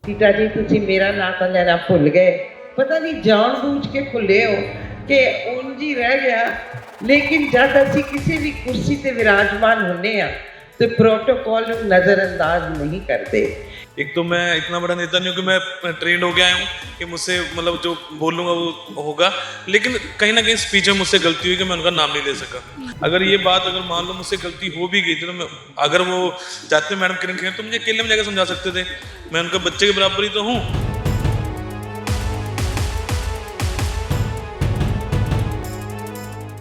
Theta जी तुसी मेरा नाम तो लेना भुल गए, पता नहीं जानबूझ के भुले हो कि उंज ही रह गया। लेकिन जब असी किसी भी कुर्सी ते विराजमान होने तो प्रोटोकॉल नज़रअंदाज नहीं करते। एक तो मैं इतना बड़ा नेता नहीं हूँ कि मैं ट्रेंड हो गया हूँ कि मुझसे मतलब जो बोलूँगा वो होगा, लेकिन कहीं ना कहीं स्पीच में मुझसे गलती हुई कि मैं उनका नाम नहीं ले सका। अगर ये बात अगर मान लो मुझसे गलती हो भी गई थी तो मैं, अगर वो चाहते मैडम किरण खेर तो मुझे अकेले में जाकर समझा सकते थे, मैं उनका बच्चे के बराबर ही तो हूँ।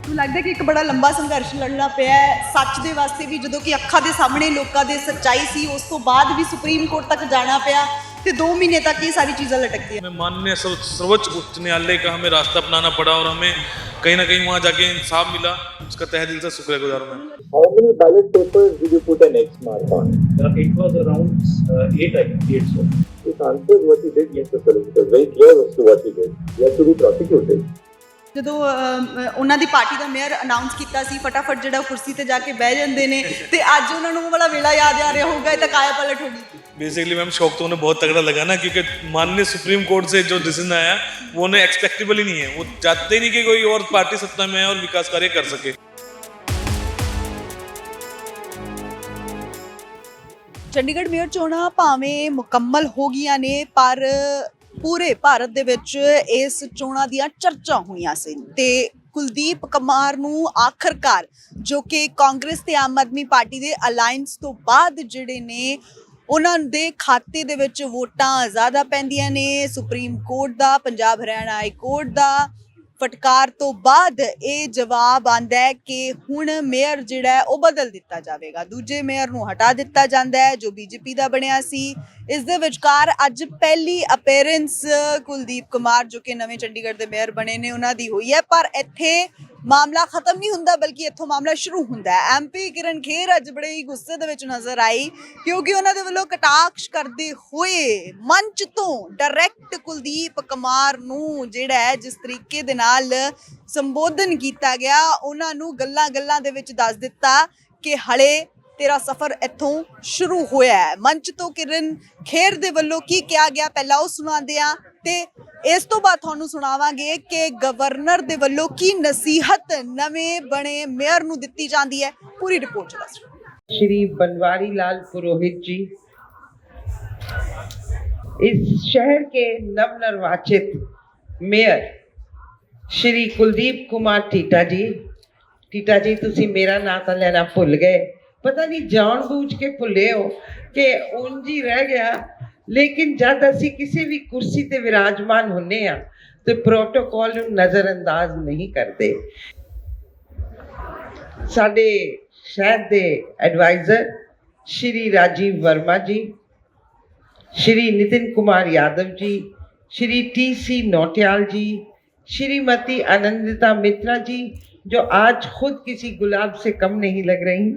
लगता है कि एक बड़ा लंबा संघर्ष लड़ना पिया है सच दे वास्ते भी, जो कि अखा दे सामने लोगों के सच्चाई सी, उस तो बाद भी सुप्रीम कोर्ट तक जाना पिया तो 2 महीने तक ये सारी चीज़ें लटकती हमें माननीय सर्वोच्च उच्च न्यायालय का हमें रास्ता अपनाना पड़ा और हमें कहीं ना कहीं वहाँ जाके इंसाफ मिला, उसका तहे दिल से शुक्रगुजार हूँ मैं। How many ballot papers did you put an X mark on? It was around 8, I think, 8 so. It answers what he did, Mr. Solicitor. Very clear as to what he did. He has to be prosecuted. ਜਦੋਂ ਉਹਨਾਂ ਦੀ party ਦਾ mayor announce ਕੀਤਾ ਸੀ ਫਟਾਫਟ ਜਿਹੜਾ ਕੁਰਸੀ ਤੇ ਜਾ ਕੇ ਬਹਿ ਜਾਂਦੇ ਨੇ ਤੇ ਅੱਜ ਉਹਨਾਂ ਨੂੰ ਵਾਲਾ ਵੇਲਾ ਯਾਦ ਆ ਰਿਹਾ ਹੋਊਗਾ, ਇਹ ਤਾਂ ਕਾਇਆ पलट होगी। बेसिकली मैम शौक तो उन्हें बहुत तगड़ा लगा ना, क्योंकि माननीय सुप्रीम कोर्ट से जो डिसीजन आया वो उन्हें एक्सपेक्टेबल ही नहीं है, वो चाहते ही नहीं कि कोई और पार्टी सत्ता में है और विकास कार्य कर सके। ਚੰਡੀਗੜ੍ਹ ਮੇਅਰ ਚੋਣਾਂ ਭਾਵੇਂ ਮੁਕੰਮਲ ਹੋ ਗਈਆਂ ਨੇ ਪਰ ਪੂਰੇ ਭਾਰਤ ਦੇ ਵਿੱਚ ਇਸ ਚੋਣਾਂ ਦੀਆਂ ਚਰਚਾ ਹੋਈਆਂ ਸੀ ਤੇ ਕੁਲਦੀਪ ਕੁਮਾਰ ਨੂੰ ਆਖਰਕਾਰ ਜੋ ਕਿ ਕਾਂਗਰਸ ਤੇ ਆਮ ਆਦਮੀ ਪਾਰਟੀ ਦੇ ਅਲਾਈਅੰਸ ਤੋਂ ਬਾਅਦ ਜਿਹੜੇ ਨੇ ਉਹਨਾਂ ਦੇ ਖਾਤੇ ਦੇ ਵਿੱਚ ਵੋਟਾਂ ਜ਼ਿਆਦਾ ਪੈਂਦੀਆਂ ਨੇ। ਸੁਪਰੀਮ ਕੋਰਟ ਦਾ, ਪੰਜਾਬ ਹਰਿਆਣਾ ਹਾਈ ਕੋਰਟ ਦਾ ਫਟਕਾਰ ਤੋਂ ਬਾਅਦ ਇਹ ਜਵਾਬ ਆਂਦਾ ਹੈ ਕਿ ਹੁਣ ਮੇਅਰ ਜਿਹੜਾ ਉਹ ਬਦਲ ਦਿੱਤਾ ਜਾਵੇਗਾ, ਦੂਜੇ ਮੇਅਰ ਨੂੰ ਹਟਾ ਦਿੱਤਾ ਜਾਂਦਾ ਹੈ ਜੋ ਬੀਜੇਪੀ ਦਾ ਬਣਿਆ ਸੀ। ਇਸ ਦੇ ਵਿਚਕਾਰ ਅੱਜ ਪਹਿਲੀ ਅਪੀਅਰੈਂਸ ਕੁਲਦੀਪ ਕੁਮਾਰ ਜੋ ਕਿ ਨਵੇਂ ਚੰਡੀਗੜ੍ਹ ਦੇ ਮੇਅਰ ਬਣੇ ਨੇ ਉਹਨਾਂ ਦੀ ਹੋਈ ਹੈ, ਪਰ ਇੱਥੇ ਮਾਮਲਾ ਖਤਮ ਨਹੀਂ ਹੁੰਦਾ ਬਲਕਿ ਇੱਥੋਂ ਮਾਮਲਾ ਸ਼ੁਰੂ ਹੁੰਦਾ ਹੈ। ਐਮਪੀ ਕਿਰਨ ਖੇਰ ਅੱਜ ਬੜੇ ਹੀ ਗੁੱਸੇ ਦੇ ਵਿੱਚ ਨਜ਼ਰ ਆਈ ਕਿਉਂਕਿ ਉਹਨਾਂ ਦੇ ਵੱਲੋਂ ਕਟਾਕਸ਼ ਕਰਦੇ ਹੋਏ ਮੰਚ ਤੋਂ ਡਾਇਰੈਕਟ ਕੁਲਦੀਪ ਕੁਮਾਰ ਨੂੰ ਜਿਹੜਾ ਹੈ ਜਿਸ ਤਰੀਕੇ ਦੇ ਨਾਲ ਸੰਬੋਧਨ ਕੀਤਾ ਗਿਆ, ਉਹਨਾਂ ਨੂੰ ਗੱਲਾਂ ਦੇ ਵਿੱਚ ਦੱਸ ਦਿੱਤਾ ਕਿ ਹਲੇ तेरा सफर इत्थों शुरू होया है। मंच तो किरण खेर दे वल्लों की किया गया पहला वो सुनाते हैं ते इस तो बाद तुहानूं सुणावांगे कि गवर्नर दे वल्लों की नसीहत नवें बने मेयर नूं दित्ती जांदी है। पूरी रिपोर्ट दस श्री बनवारी लाल पुरोहित जी इस शहर के नवनिर्वाचित मेयर श्री कुलदीप कुमार टीटा जी तुसी मेरा नाम तो लेना भुल गए, पता नहीं जानबूझ के भुले हो कि उंज ही रह गया। लेकिन जब असी किसी भी कुर्सी ते विराजमान होने तो प्रोटोकॉल नज़रअंदाज नहीं करते। साडे शहर के एडवाइज़र श्री राजीव वर्मा जी, श्री नितिन कुमार यादव जी, श्री TC नौटियाल जी, श्रीमती आनंदिता मित्रा जी जो आज खुद किसी गुलाब से कम नहीं लग रही,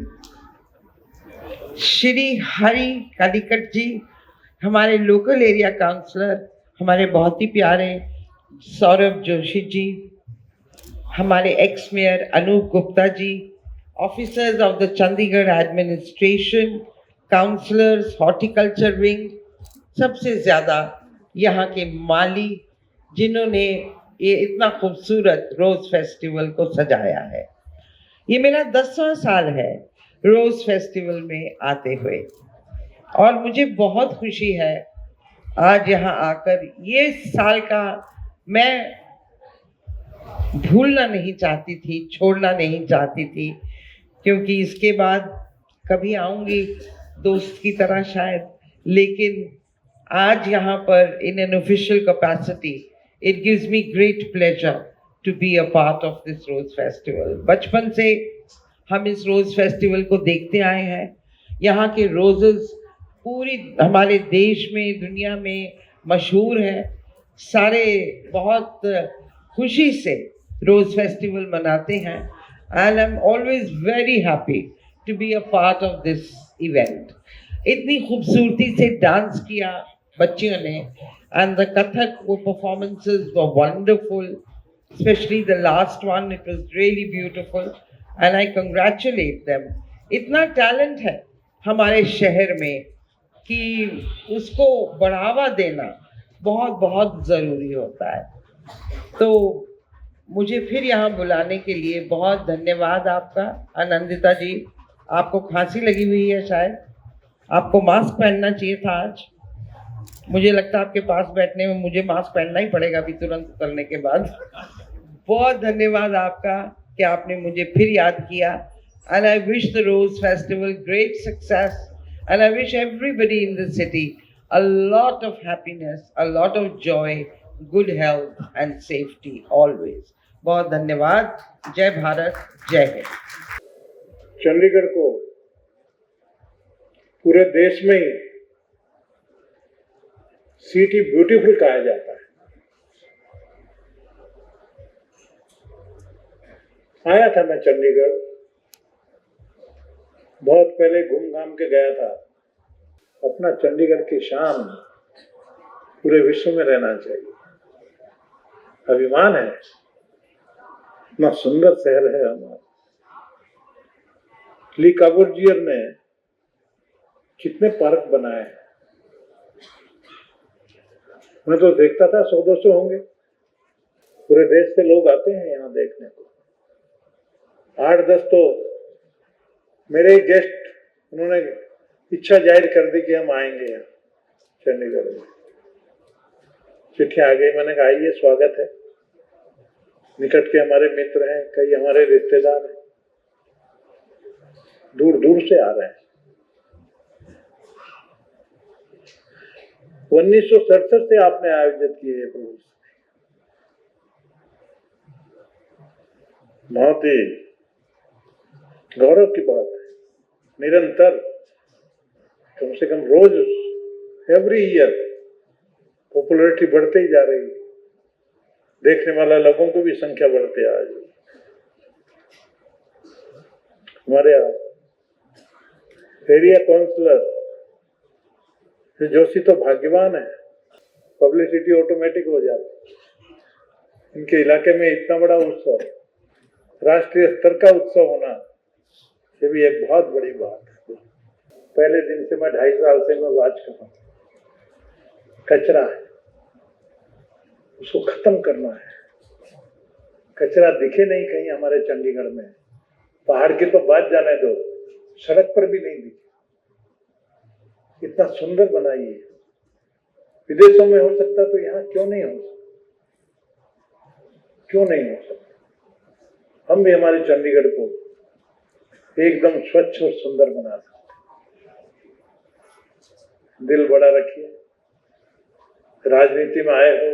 श्री हरि कालीकट जी, हमारे लोकल एरिया काउंसलर हमारे बहुत ही प्यारे सौरभ जोशी जी, हमारे ex mayor Anup Gupta ji, officers of the Chandigarh administration, councillors, horticulture wing, सबसे ज़्यादा यहाँ के माली जिन्होंने ये इतना खूबसूरत रोज़ फेस्टिवल को सजाया है। ये मेरा 10वां साल है रोज़ फेस्टिवल में आते हुए और मुझे बहुत खुशी है आज यहाँ आकर। ये साल का मैं भूलना नहीं चाहती थी, छोड़ना नहीं चाहती थी, क्योंकि इसके बाद कभी आऊँगी दोस्त की तरह शायद, लेकिन आज यहाँ पर in an official capacity it gives me great pleasure to be a part of this rose festival. बचपन से हम इस रोज़ फेस्टिवल को देखते आए हैं। यहाँ के रोज़ेस पूरी हमारे देश में दुनिया में मशहूर हैं। सारे बहुत खुशी से रोज़ फेस्टिवल मनाते हैं and I am always very happy to be a part of this event. इतनी खूबसूरती से डांस किया बच्चियों ने एंड द कथक वो performances were wonderful, specially the last one, it was really beautiful and I congratulate them. इतना talent है हमारे शहर में कि उसको बढ़ावा देना बहुत बहुत ज़रूरी होता है। तो मुझे फिर यहाँ बुलाने के लिए बहुत धन्यवाद आपका। आनंदिता जी, आपको खांसी लगी हुई है शायद, आपको मास्क पहनना चाहिए था आज। मुझे लगता है आपके पास बैठने में मुझे मास्क पहनना ही पड़ेगा अभी तुरंत उतरने के बाद। बहुत धन्यवाद आपका कि आपने मुझे फिर याद किया। And I wish the Rose Festival great success, and I wish everybody in the city a lot of happiness, a lot of joy, good health and safety always. बहुत धन्यवाद। जय भारत, जय हिंद। चंडीगढ़ को पूरे देश में ही सिटी ब्यूटीफुल कहा जाता है। आया था मैं चंडीगढ़, बहुत पहले घूम घाम के गया था। अपना चंडीगढ़ की शान पूरे विश्व में रहना चाहिए। अभिमान है, इतना सुंदर शहर है हमारा। ली काबूर्जियर ने कितने पार्क बनाए हैं, मैं तो देखता था 100-200 होंगे। पूरे देश से लोग आते हैं यहाँ देखने को। 8-10 तो मेरे ही गेस्ट, उन्होंने इच्छा जाहिर कर दी कि हम आएंगे यहाँ चंडीगढ़ में। चिट्ठियां आ गई, मैंने कहा आइए, स्वागत है। निकट के हमारे मित्र हैं, कई हमारे रिश्तेदार हैं, दूर दूर से आ रहे हैं। 1967 से आपने आयोजित किए ये प्रोग्राम, बहुत ही गौरव की बात है। निरंतर कम से कम रोज, एवरी ईयर पॉपुलैरिटी बढ़ते ही जा रही है। देखने वाला लोगों को भी संख्या बढ़ते आ रही है। हमारे यहाँ एरिया काउंसलर जोशी तो भाग्यवान है, पब्लिसिटी ऑटोमेटिक हो जाती है। इनके इलाके में इतना बड़ा उत्सव, राष्ट्रीय स्तर का उत्सव होना, ये भी एक बहुत बड़ी बात है। पहले दिन से मैं 2.5 साल से मैं वाच कर रहा हूँ, कचरा है, उसको खत्म करना है। कचरा दिखे नहीं कहीं हमारे चंडीगढ़ में। पहाड़ की तो बात जाने दो, सड़क पर भी नहीं दिखे। इतना सुंदर बनाइए। विदेशों में हो सकता तो यहाँ क्यों नहीं हो सकता? क्यों नहीं हो सकता? हम भी हमारे चंडीगढ़ को एकदम स्वच्छ और सुंदर बना सकते। दिल बड़ा रखिए। राजनीति में आए हो,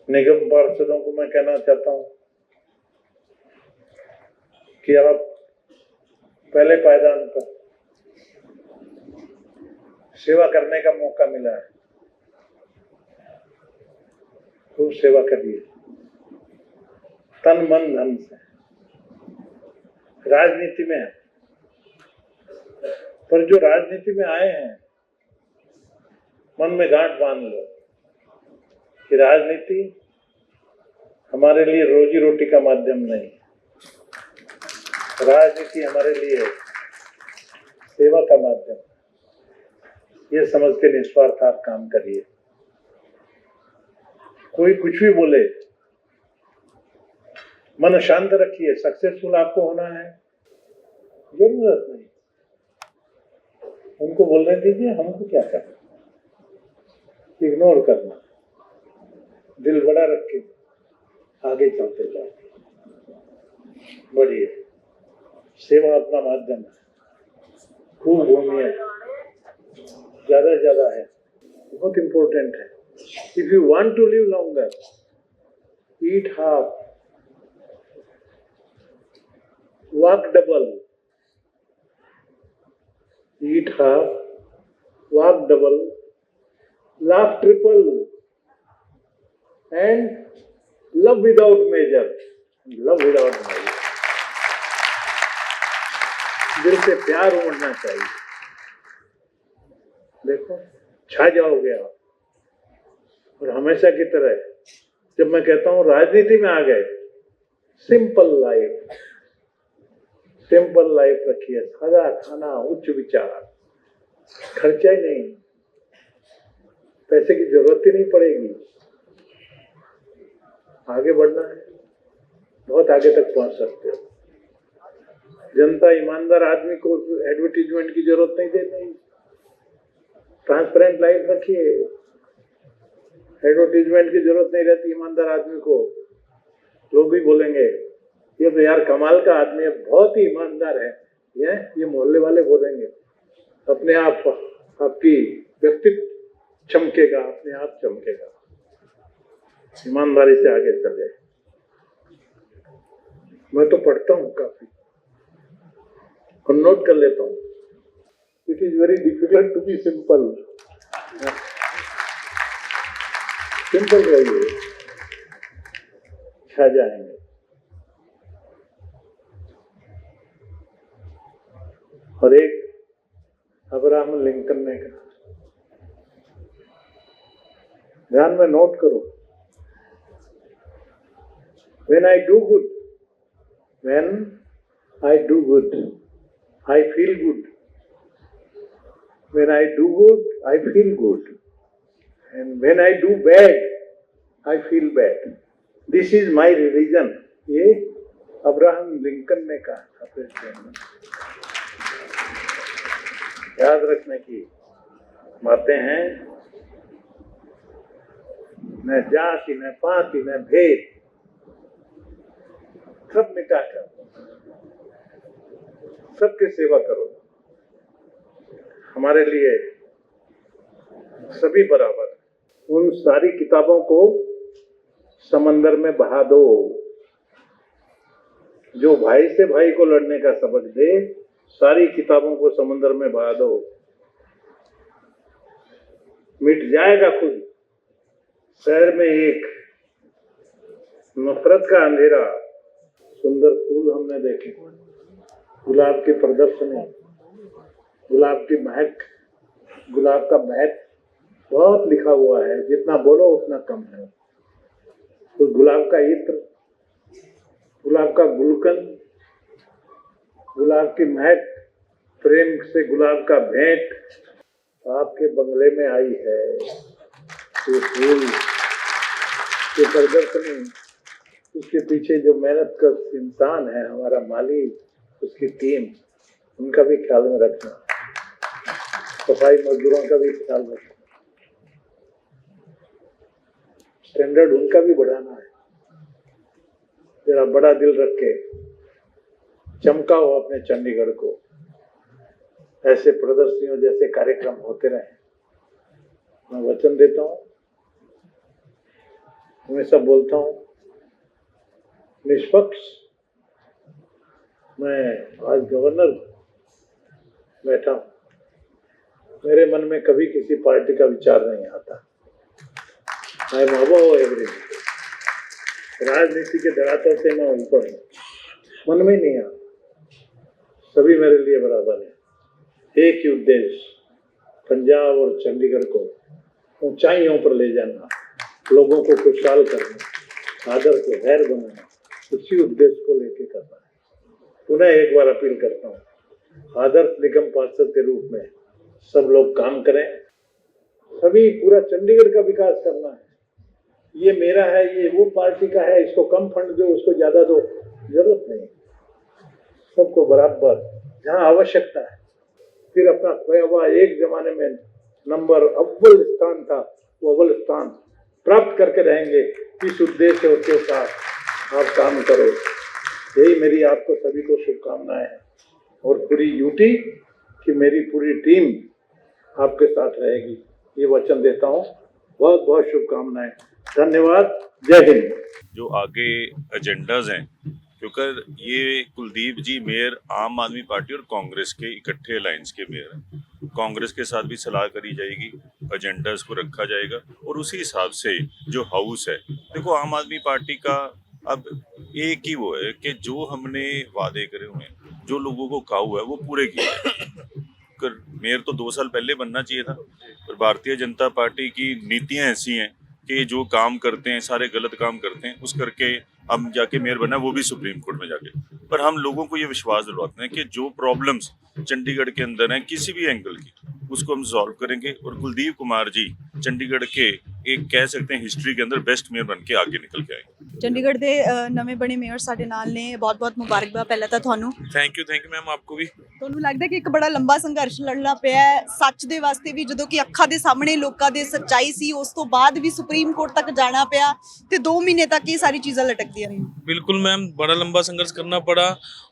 निगम पार्षदों को मैं कहना चाहता हूं कि आप पहले पायदान पर सेवा करने का मौका मिला है, खूब सेवा करिए, तन मन धन से। राजनीति में है, पर जो राजनीति में आए हैं, मन में गांठ बांध लो कि राजनीति हमारे लिए रोजी रोटी का माध्यम नहीं, राजनीति हमारे लिए सेवा का माध्यम। ये समझ के निस्वार्थ आप काम करिए। कोई कुछ भी बोले, मन शांत रखिए। सक्सेसफुल आपको होना है, जरूरत नहीं, उनको बोलने दीजिए, हमको क्या करना, इग्नोर करना। दिल बड़ा रख के आगे चलते जाओ, बढ़िए। सेवा अपना माध्यम है, खूब घूमिए, ज्यादा ज्यादा है, बहुत इंपॉर्टेंट है। If you want to live longer, eat half, walk double, eat half, walk double, laugh triple, and love without measure. Love without measure. दिल से प्यार उमड़ना चाहिए। देखो, छा जाओगे आप। और हमेशा की तरह जब मैं कहता हूं राजनीति में आ गए, सिंपल लाइफ रखिए, सादा खाना, उच्च विचार, खर्चा ही नहीं, पैसे की जरूरत ही नहीं पड़ेगी। आगे बढ़ना है, बहुत आगे तक पहुंच सकते हो। जनता ईमानदार आदमी को एडवर्टीजमेंट की जरूरत नहीं देनी, ट्रांसपेरेंट लाइफ रखिए, एडवर्टीजमेंट की जरूरत नहीं रहती ईमानदार आदमी को। लोग भी बोलेंगे ये तो यार कमाल का आदमी है, बहुत ही ईमानदार है, ये मोहल्ले वाले बोलेंगे। अपने आप आपकी व्यक्तित्व चमकेगा, अपने आप चमकेगा। ईमानदारी से आगे चले। मैं तो पढ़ता हूँ काफी और नोट कर लेता हूँ। It is very difficult to be simple. Simple रहिए, छा जाएंगे। और एक अब्राहम लिंकन ने कहा, ध्यान में नोट करो, when I do good, I feel good. When I do good, I feel good. And when I do bad, I feel bad. This is my religion. ये अब्राहम लिंकन ने कहा था president ने। याद रखने की बातें हैं। न जाति, न पाति, न भेद, सब मिटाकर सबकी सेवा करो। हमारे लिए सभी बराबर। उन सारी किताबों को समंदर में बहा दो जो भाई से भाई को लड़ने का सबक दे। सारी किताबों को समंदर में बहा दो, मिट जाएगा खुद। शहर में एक नफरत का अंधेरा। सुंदर फूल हमने देखे, गुलाब की प्रदर्शनी, गुलाब की महक, गुलाब का महक बहुत लिखा हुआ है, जितना बोलो उतना कम है। तो गुलाब का इत्र, गुलाब का गुलकंद, गुलाब की महक, प्रेम से गुलाब का भेंट आपके बंगले में आई है। ये फूल की प्रदर्शनी, उसके पीछे जो मेहनत का इंसान है, हमारा माली, उसकी टीम, उनका भी ख्याल में रखना। सफाई मजदूरों का भी ख्याल रखना। स्टैंडर्ड उनका भी बढ़ाना है। जरा बड़ा दिल रख के चमकाओ अपने चंडीगढ़ को। ऐसे प्रदर्शनियों जैसे कार्यक्रम होते रहे। मैं वचन देता हूँ, हमेशा बोलता हूँ, निष्पक्ष। मैं आज गवर्नर बैठा हूँ, मेरे मन में कभी किसी पार्टी का विचार नहीं आता। I am above everything. राजनीति के धरातल से मैं ऊपर हूँ, मन में नहीं आता। सभी मेरे लिए बराबर है। एक ही उद्देश्य, पंजाब और चंडीगढ़ को ऊंचाइयों पर ले जाना, लोगों को खुशहाल करना, आदर को गैर बनाना, उसी उद्देश्य को लेके करना है। पुनः एक बार अपील करता हूँ, आदर्श निगम पार्षद के रूप में सब लोग काम करें। सभी पूरा चंडीगढ़ का विकास करना है। ये मेरा है, ये वो पार्टी का है, इसको कम फंड दो, उसको ज्यादा दो, जरूरत नहीं। सबको बराबर जहाँ आवश्यकता है। फिर अपना खोया हुआ एक जमाने में नंबर अव्वल स्थान था, वो अव्वल स्थान प्राप्त करके रहेंगे। इस उद्देश्य के साथ आप काम करो। यही मेरी आपको सभी को शुभकामनाएं हैं। और पूरी यूटी की मेरी पूरी टीम आपके साथ रहेगी, ये वचन देता हूँ। बहुत बहुत शुभकामनाएं। धन्यवाद। जय हिंद। जो आगे एजेंडाज हैं, क्योंकि ये कुलदीप जी मेयर आम आदमी पार्टी और कांग्रेस के इकट्ठे अलायंस के मेयर हैं। कांग्रेस के साथ भी सलाह करी जाएगी, एजेंडाज को रखा जाएगा और उसी हिसाब से जो हाउस है, देखो आम आदमी पार्टी का अब एक ही वो है कि जो हमने वादे करे हुए हैं, जो लोगों को कहा हुआ है वो पूरे किए। मेयर तो 2 साल पहले बनना चाहिए था, पर भारतीय जनता पार्टी की नीतियां ऐसी हैं कि जो काम करते हैं सारे गलत काम करते हैं, उस करके हम जाके मेयर बना, वो भी सुप्रीम कोर्ट में जाके। पर हम लोगों को ये विश्वास दिलवाते हैं कि जो प्रॉब्लम्स चंडीगढ़ के अंदर हैं किसी भी एंगल की, उसको हम सॉल्व करेंगे। और कुलदीप कुमार जी चंडीगढ़ के एक कह सकते हैं हिस्ट्री के अंदर बेस्ट मेयर बन के आगे निकल के आएंगे। ਚੰਡੀਗੜ੍ਹ ਦੇ ਨਵੇਂ ਬਣੇ ਮੇਅਰ ਸਾਡੇ ਨਾਲ ਨੇ, ਬਹੁਤ-ਬਹੁਤ ਮੁਬਾਰਕਬਾਦ ਪਹਿਲਾਂ ਤਾਂ ਤੁਹਾਨੂੰ। थैंक यू मैम, आपको भी। ਤੁਹਾਨੂੰ ਲੱਗਦਾ ਕਿ ਇੱਕ ਬੜਾ ਲੰਬਾ ਸੰਘਰਸ਼ ਲੜਨਾ ਪਿਆ ਹੈ ਸੱਚ ਦੇ ਵਾਸਤੇ ਵੀ, ਜਦੋਂ ਕਿ ਅੱਖਾਂ ਦੇ ਸਾਹਮਣੇ ਲੋਕਾਂ ਦੇ ਸੱਚਾਈ ਸੀ, ਉਸ ਤੋਂ ਬਾਅਦ ਵੀ ਸੁਪਰੀਮ ਕੋਰਟ ਤੱਕ ਜਾਣਾ ਪਿਆ ਤੇ 2 ਮਹੀਨੇ ਤੱਕ ਇਹ ਸਾਰੀ चीज़ें लटकती रही? बिल्कुल मैम, बड़ा लंबा संघर्ष करना पड़ा।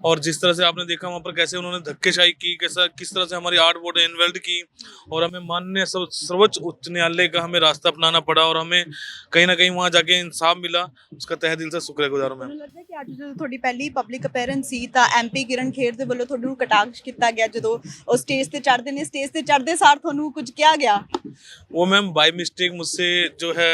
और जिस तरह से आपने देखा वहाँ पर कैसे उन्होंने धक्केशाही की, किस तरह से हमारी 8 वोट इनवैलिड की, और हमें माननीय सर्वोच्च उच्च न्यायालय का हमें रास्ता अपनाना पड़ा, और हमें कहीं ना कहीं वहाँ जाके इंसाफ मिला। उसका तहे दिल से शुक्रगुजार हूँ मैम। ਮੈਨੂੰ ਲੱਗਦਾ ਕਿ ਅੱਜ ਜਦੋਂ ਤੁਹਾਡੀ ਪਹਿਲੀ ਪਬਲਿਕ ਅਪੀਅਰੈਂਸ ਸੀ ਤਾਂ ਐਮਪੀ ਕਿਰਨ ਖੇਰ ਦੇ ਵੱਲੋਂ ਤੁਹਾਨੂੰ ਕਟਾਕਸ਼ ਕੀਤਾ ਗਿਆ, ਜਦੋਂ ਉਹ ਸਟੇਜ ਤੇ ਚੜ੍ਹਦੇ ਨੇ, ਸਟੇਜ ਤੇ ਚੜ੍ਹਦੇ ਸਾਰ ਤੁਹਾਨੂੰ ਕੁਝ ਕਿਹਾ ਗਿਆ? वो मैम बाय मिस्टेक मुझसे जो है,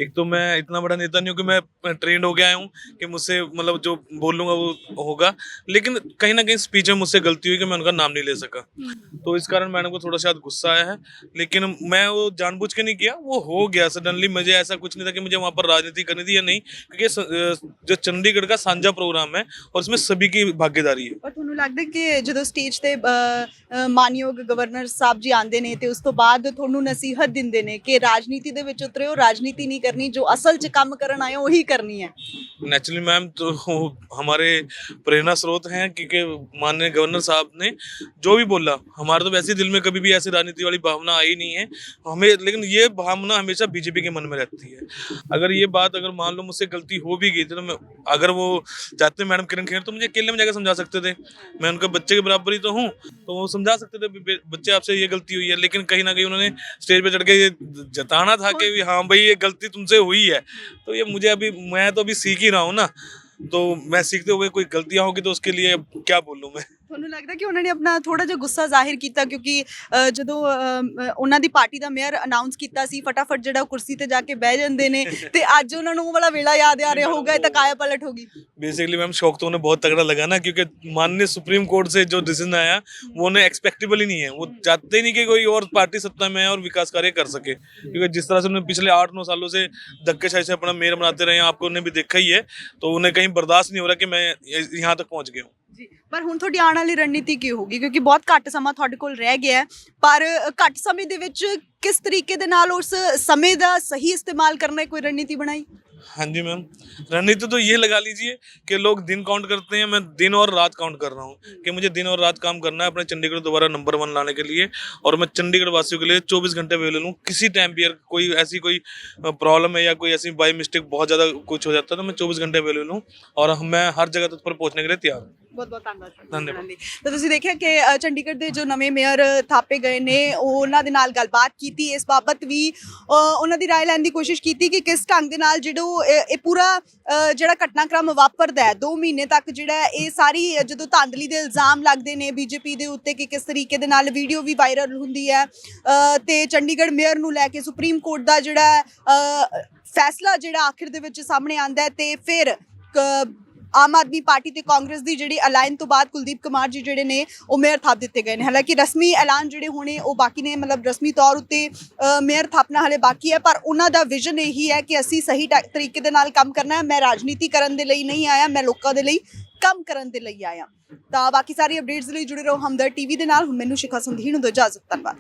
एक तो मैं इतना बड़ा नेता नहीं हूँ कि मैं ट्रेंड हो गया हूँ कि मुझसे मतलब जो बोलूँगा वो होगा, लेकिन कहीं ना कहीं स्पीच में मुझसे गलती हुई कि मैं उनका नाम नहीं ले सका। तो इस कारण मैडम को थोड़ा शायद गुस्सा आया है, लेकिन मैं वो जानबूझ के नहीं किया, वो हो गया सडनली। मुझे ऐसा कुछ नहीं था कि मुझे वहाँ पर राजनीति करनी थी या नहीं, क्योंकि जो चंडीगढ़ का साझा प्रोग्राम है और उसमें सभी की भागीदारी है। ਪਰ ਤੁਹਾਨੂੰ ਲੱਗਦਾ ਕਿ ਜਦੋਂ ਸਟੇਜ ਤੇ ਮਾਨਯੋਗ ਗਵਰਨਰ ਸਾਹਿਬ ਜੀ ਆਉਂਦੇ ਨੇ ਤੇ ਉਸ ਤੋਂ ਬਾਅਦ ਤੁਹਾਨੂੰ ਨਸੀਹਤ ਦਿੰਦੇ ਨੇ ਕਿ ਰਾਜਨੀਤੀ ਦੇ ਵਿੱਚ ਉਤਰਿਓ, ਰਾਜਨੀਤੀ ਨਹੀਂ ਕਰਨੀ, ਜੋ ਅਸਲ 'ਚ ਕੰਮ ਕਰਨ ਆਏ ਹੋ ਉਹੀ ਕਰਨੀ ਹੈ? नेचुरली मैम, तो हमारे प्रेरणा स्रोत हैं, क्योंकि माननीय गवर्नर साहब ने जो भी बोला, हमारे तो वैसे दिल में कभी भी ऐसी राजनीति वाली भावना आई नहीं है हमें, लेकिन ये भावना हमेशा बीजेपी के मन में रहती है। अगर ये बात अगर मान लो मुझसे गलती हो भी गई थी, तो मैं अगर वो चाहते मैडम किरण खेर तो मुझे अकेले में जाकर समझा सकते थे, मैं उनका बच्चे के बराबर ही तो हूँ, तो वो समझा सकते थे बच्चे आपसे ये गलती हुई है। लेकिन कहीं ना कहीं उन्होंने स्टेज पे चढ़ के ये जताना था कि हाँ भाई ये गलती तुमसे हुई है, तो ये मुझे अभी, मैं तो अभी सीख ही रहा हूँ ना, तो मैं सीखते हुए कोई गलतियाँ होगी तो उसके लिए क्या बोलूँ मैं। ਤੁਹਾਨੂੰ ਲੱਗਦਾ ਕਿ ਉਹਨਾਂ ਨੇ ਆਪਣਾ ਥੋੜਾ ਜਿਹਾ ਗੁੱਸਾ ਜ਼ਾਹਿਰ ਕੀਤਾ ਕਿਉਂਕਿ ਜਦੋਂ ਉਹਨਾਂ ਦੀ ਪਾਰਟੀ ਦਾ ਮੇਅਰ ਅਨਾਉਂਸ ਕੀਤਾ ਸੀ, ਫਟਾਫਟ ਜਿਹੜਾ ਕੁਰਸੀ ਤੇ ਜਾ ਕੇ ਬਹਿ ਜਾਂਦੇ ਨੇ, ਤੇ ਅੱਜ ਉਹਨਾਂ ਨੂੰ ਉਹ ਵਾਲਾ ਵੇਲਾ याद आ रहा होगा, तो काया पलट होगी? बेसिकली मैम शौक तो उन्हें बहुत तगड़ा लगा ना, क्योंकि माननीय सुप्रीम कोर्ट से जो डिसीजन आया वो उन्हें एक्सपेक्टेबल ही नहीं है। वो चाहते ही नहीं कि कोई और पार्टी सत्ता में है और विकास कार्य कर सके, क्योंकि जिस तरह से उन्होंने पिछले 8-9 सालों से धक्केशाही से अपना मेयर बनाते रहे हैं, आपको उन्हें भी देखा ही है, तो उन्हें कहीं बर्दाश्त नहीं हो रहा कि मैं यहाँ तक पहुँच गया हूँ। ਜੀ, ਪਰ ਹੁਣ ਤੁਹਾਡੀ ਆਉਣ ਵਾਲੀ ਰਣਨੀਤੀ ਕੀ ਹੋਊਗੀ? ਕਿਉਂਕਿ ਬਹੁਤ ਘੱਟ ਸਮਾਂ ਤੁਹਾਡੇ ਕੋਲ ਰਹਿ ਗਿਆ ਹੈ, ਪਰ ਘੱਟ ਸਮੇਂ ਦੇ ਵਿੱਚ ਕਿਸ ਤਰੀਕੇ ਦੇ ਨਾਲ ਉਸ ਸਮੇਂ ਦਾ ਸਹੀ ਇਸਤੇਮਾਲ ਕਰਨਾ ਹੈ, ਕੋਈ ਰਣਨੀਤੀ ਬਣਾਈ? हाँ जी मैम, रणनीति तो ये लगा लीजिए कि लोग दिन काउंट करते हैं, मैं दिन और रात काउंट कर रहा हूँ कि मुझे दिन और रात काम करना है अपने चंडीगढ़ दोबारा नंबर 1 लाने के लिए। और मैं चंडीगढ़ वासियों के लिए 24 घंटे अवेलेबल हूँ। किसी टाइम भी अगर कोई ऐसी कोई प्रॉब्लम है या कोई ऐसी बाई मिस्टेक बहुत ज़्यादा कुछ हो जाता है तो मैं 24 घंटे अवेलेबल हूँ, और मैं हर जगह तक पर पहुँचने के लिए तैयार हूँ। ਬਹੁਤ ਬਹੁਤ ਧੰਨਵਾਦ। ਧੰਨਵਾਦ। ਤਾਂ ਤੁਸੀਂ ਦੇਖਿਆ ਕਿ ਚੰਡੀਗੜ੍ਹ ਦੇ ਜੋ ਨਵੇਂ ਮੇਅਰ ਥਾਪੇ ਗਏ ਨੇ, ਉਹਨਾਂ ਦੇ ਨਾਲ ਗੱਲਬਾਤ ਕੀਤੀ, ਇਸ ਬਾਬਤ ਵੀ ਉਹਨਾਂ ਦੀ ਰਾਏ ਲੈਣ ਦੀ ਕੋਸ਼ਿਸ਼ ਕੀਤੀ ਕਿ ਕਿਸ ਢੰਗ ਦੇ ਨਾਲ ਜਿਹੜਾ ਇਹ ਪੂਰਾ ਜਿਹੜਾ ਘਟਨਾਕ੍ਰਮ ਵਾਪਰਦਾ ਹੈ 2 ਮਹੀਨੇ ਤੱਕ, ਜਿਹੜਾ ਇਹ ਸਾਰੀ ਜਦੋਂ ਧਾਂਦਲੀ ਦੇ ਇਲਜ਼ਾਮ ਲੱਗਦੇ ਨੇ ਬੀਜੇਪੀ ਦੇ ਉੱਤੇ ਕਿ ਕਿਸ ਤਰੀਕੇ ਦੇ ਨਾਲ ਵੀਡੀਓ ਵੀ ਵਾਇਰਲ ਹੁੰਦੀ ਹੈ, ਤੇ ਚੰਡੀਗੜ੍ਹ ਮੇਅਰ ਨੂੰ ਲੈ ਕੇ ਸੁਪਰੀਮ ਕੋਰਟ ਦਾ ਜਿਹੜਾ ਫੈਸਲਾ ਜਿਹੜਾ ਆਖਿਰ ਦੇ ਵਿੱਚ ਸਾਹਮਣੇ ਆਉਂਦਾ ਹੈ, ਤੇ ਫਿਰ ਆਮ ਆਦਮੀ ਪਾਰਟੀ ਤੇ ਕਾਂਗਰਸ ਦੀ ਜਿਹੜੀ ਅਲਾਈਨ ਤੋਂ ਬਾਅਦ ਕੁਲਦੀਪ ਕੁਮਾਰ ਜੀ ਜਿਹੜੇ ਨੇ ਉਹ ਮੇਅਰ ਥਾਪ ਦਿੱਤੇ ਗਏ ਨੇ। ਹਾਲਾਂਕਿ ਰਸਮੀ ਐਲਾਨ ਜਿਹੜੇ ਹੋਣੇ ਉਹ ਬਾਕੀ ਨੇ, ਮਤਲਬ ਰਸਮੀ ਤੌਰ ਉੱਤੇ ਮੇਅਰ ਥਾਪਣਾ ਹਲੇ ਬਾਕੀ ਹੈ, ਪਰ ਉਹਨਾਂ ਦਾ ਵਿਜ਼ਨ ਇਹੀ ਹੈ ਕਿ ਅਸੀਂ ਸਹੀ ਤਰੀਕੇ ਦੇ ਨਾਲ ਕੰਮ ਕਰਨਾ ਹੈ। ਮੈਂ ਰਾਜਨੀਤੀ ਕਰਨ ਦੇ ਲਈ ਨਹੀਂ ਆਇਆ, ਮੈਂ ਲੋਕਾਂ ਦੇ ਲਈ ਕੰਮ ਕਰਨ ਦੇ ਲਈ ਆਇਆ। ਤਾਂ ਬਾਕੀ ਸਾਰੀ ਅਪਡੇਟਸ ਲਈ ਜੁੜੇ ਰਹੋ ਹਮਦਰ ਟੀਵੀ ਦੇ ਨਾਲ। ਹੁਣ ਮੈਨੂੰ ਸ਼ਿਖਾ ਸੰਧੀ ਨੂੰ ਦਿਓ ਇਜਾਜ਼ਤ। ਧੰਨਵਾਦ।